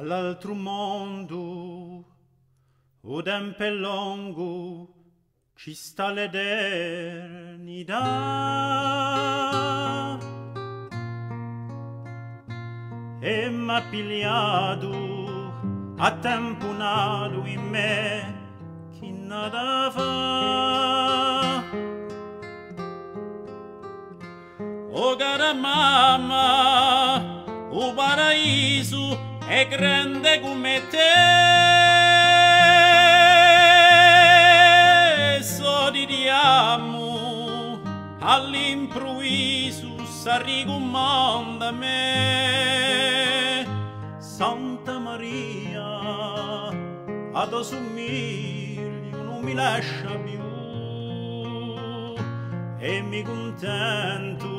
all'altro mondo, o tempo è lungo, ci sta l'eternità. E m'ha pigliato a tempo nato in me, chi nada fa. O cara mamma, o paraiso è grande come te. So diriamo all'improvviso s'arricomanda a me. Santa Maria, ad assomiglio non mi lascia più, e mi contento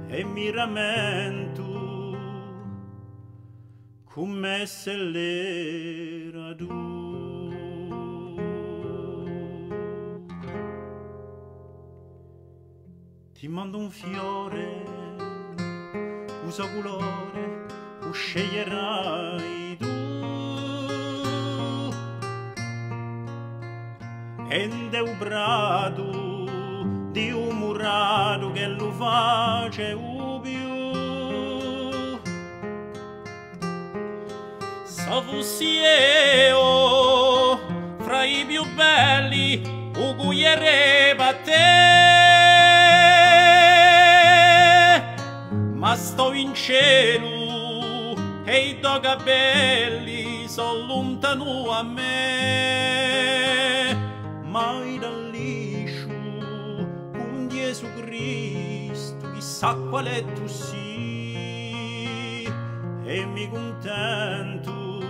e mi rammento come se l'era tu. Ti mando un fiore, usa colore, lo sceglierai tu. Ende un brado di un murato che lo face u più. Se fossi io fra i più belli, o cuglierei a te. Ma sto in cielo e i tuoi capelli sono lontano a me. Mai dal liscio con Gesù Cristo, chissà quale tu sii, e mi contento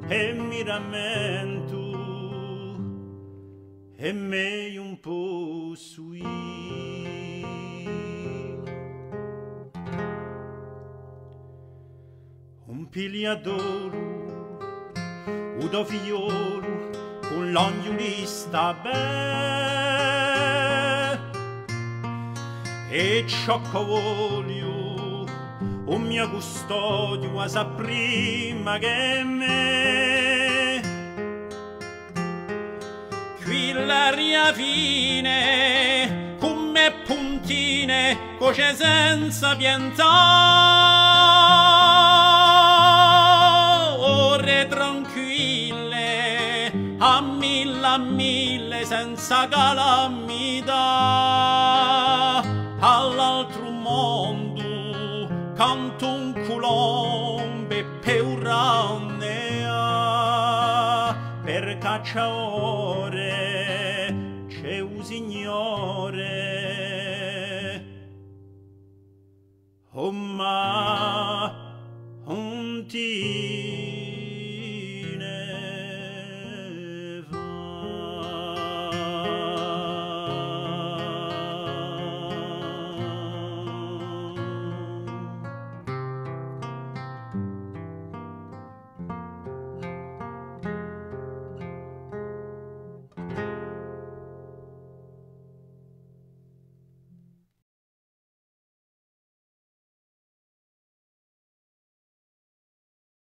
e mi rammento e me un po' sui. Un pigliadoro, un figliolo, con l'ognolista beh, e ciò che voglio, un mio custodio a sa prima che me. Qui l'aria fine, come puntine, coce senza pietà, ore tranquille, a mille senza calamità. All'altro mondo canto un colombe per un rannea, per cacciare